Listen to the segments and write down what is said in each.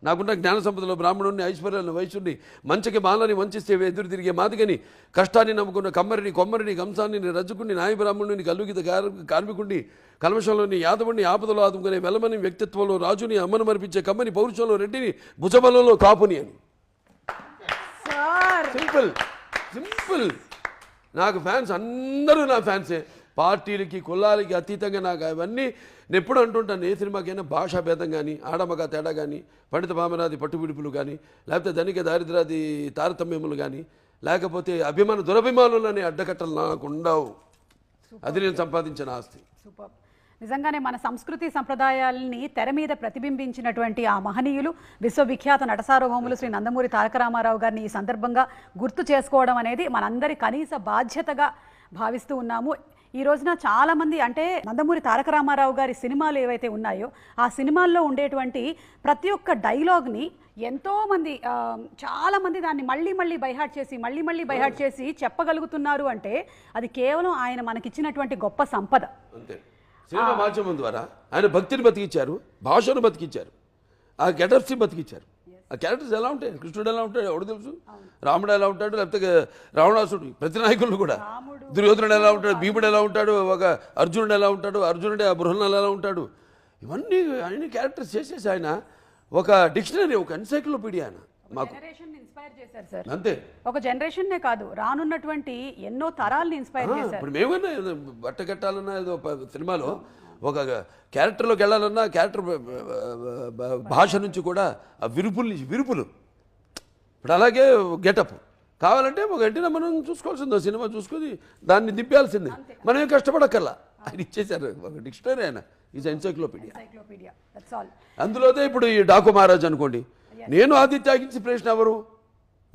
నాకున్న జ్ఞాన సంపదలో బ్రాహ్మణుని, ఐశ్వర్యాన్ని, వైశ్యుడిని, మంచికి మాలని వంచిస్తే ఎదురు తిరిగే మాదిగని, కష్టాన్ని నమ్ముకున్న కమ్మరిని, కొమ్మరిని, కంసాన్ని, రజకుని, నాయ బ్రాహ్మణుని, కల్లుగిత కార్మికుడిని, కల్మషంలోని యాదవుని, ఆపదలో ఆదుకునే వెలమని, వ్యక్తిత్వంలో రాజుని, అమ్మను మరిపించే కమ్మని, పౌరుషంలో రెడ్డిని, భుజబలంలో కాపుని అని. Simple simple. నాకు ఫ్యాన్స్ అందరూ నా ఫ్యాన్సే. పార్టీలకి కులాలకి అతీతంగా నాకు అవన్నీ నేను ఎప్పుడు అంటుంటాను. ఏ సినిమాకైనా భాషా భేదం కానీ, ఆడమగ తేడా కానీ, పండిత పామరాది పట్టువిడుపులు కానీ, లేకపోతే ధనిక దారిద్రాది తారతమ్యములు కానీ, లేకపోతే అభిమాన దురభిమానులు అనే అడ్డకట్టలు నాకు ఉండవు. అది నేను సంపాదించిన ఆస్తి. సూపర్. నిజంగానే మన సంస్కృతి సంప్రదాయాలని తెర మీద ప్రతిబింబించినటువంటి ఆ మహనీయులు, విశ్వవిఖ్యాత నటసార్వభౌములు శ్రీ నందమూరి తారక రామారావు గారిని ఈ సందర్భంగా గుర్తు చేసుకోవడం అనేది మనందరి కనీస బాధ్యతగా భావిస్తూ ఉన్నాము. ఈ రోజున చాలామంది అంటే నందమూరి తారక రామారావు గారి సినిమాలు ఏవైతే ఉన్నాయో ఆ సినిమాల్లో ఉండేటువంటి ప్రతి ఒక్క డైలాగ్ని ఎంతోమంది చాలామంది దాన్ని మళ్ళీ బైహార్ట్ చేసి చెప్పగలుగుతున్నారు అంటే అది కేవలం ఆయన మనకిచ్చినటువంటి గొప్ప సంపద. అంతే. సినిమా మాధ్యమం ద్వారా ఆయన భక్తిని బతికిచ్చారు, భాషను బతికిచ్చారు, ఆ గెటప్స్ని బతికిచ్చారు. ఆ క్యారెక్టర్స్ ఎలా ఉంటాయి, కృష్ణుడు ఎలా ఉంటాడు ఎవడు తెలుసు, రాముడు ఎలా ఉంటాడు, లేకపోతే రావణాసుడు, ప్రతి నాయకులు కూడా, దుర్యోధనుడు ఎలా ఉంటాడు, భీముడు ఎలా ఉంటాడు, ఒక అర్జునుడు ఎలా ఉంటాడు, అర్జునుడే ఆ బృహన్నలు ఎలా ఉంటాడు, ఇవన్నీ ఆయన క్యారెక్టర్స్ చేసేసి ఆయన ఒక డిక్షనరీ, ఒక ఎన్సైక్లోపీడియా ఆయన మాకు అంతే. ఒక జనరేషన్నే కాదు, రానున్నటువంటి ఎన్నో తరాలని ఇన్స్పైర్ చేశారు. ఇప్పుడు మేమన్నా బట్ట కట్టాలన్నా ఏదో సినిమాలో ఒక క్యారెక్టర్లోకి వెళ్ళాలన్నా క్యారెక్టర్ భాష నుంచి కూడా ఆ విరుపులు ఇప్పుడు అలాగే గెటప్ కావాలంటే ఒక గంటనే మనం చూసుకోవాల్సిందో సినిమా చూసుకొని దాన్ని దింపాల్సిందే. మనం ఏం కష్టపడక్కర్లా, ఆయన ఇచ్చేసారు ఒక డిక్షనరీ. ఆయన ఈజ్ ఎన్సైక్లోపీడియా. అందులోనే ఇప్పుడు ఈ డాకు మహారాజ్ అనుకోండి, నేను ఆదిత్యకి ఇన్స్పిరేషన్ ఎవరు,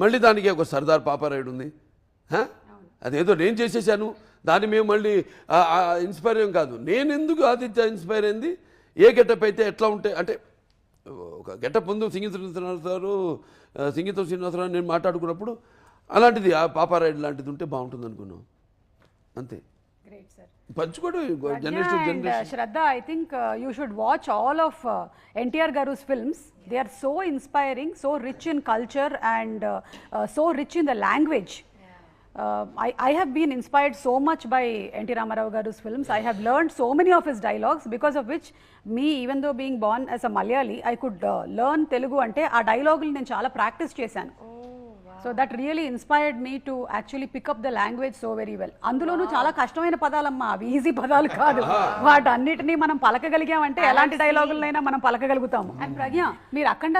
మళ్ళీ దానికి ఒక సర్దార్ పాపారాయుడు ఉంది. అదేదో నేను చేసేసాను, దాన్ని మేము మళ్ళీ ఇన్స్పైర్ ఏం కాదు. నేను ఎందుకు ఆదిత్య ఇన్స్పైర్ అయింది, ఏ గెటప్ అయితే ఎట్లా ఉంటే అంటే ఒక గెటప్ ముందు సంగీతం శ్రీనివాసరావు నేను మాట్లాడుకున్నప్పుడు అలాంటిది ఆ పాపారాయుడు లాంటిది ఉంటే బాగుంటుంది అనుకున్నాం. అంతే. పంచుకోవడం generation. Shraddha, I think you should watch all of NTR Garu's films. They are so inspiring, so rich in culture and so rich in the language. I have been inspired so much by NT Ramarao Garu's films. I have learned so many of his dialogues, because of which me, even though being born as a Malayali, I could learn Telugu ante aa dialogue ni nenu chaala practice chesanu. So that really inspired me to actually pick up the language so very well. అందులోనూ చాలా కష్టమైన పదాలమ్మా, అవి easy పదాలు కాదు. వాటన్నిటినీ మనం పలకగలిగామంటే ఎలాంటి డైలాగులైనా మనం పలకగలుగుతాము. అండ్ ప్రజ్ఞ, మీరు అఖండ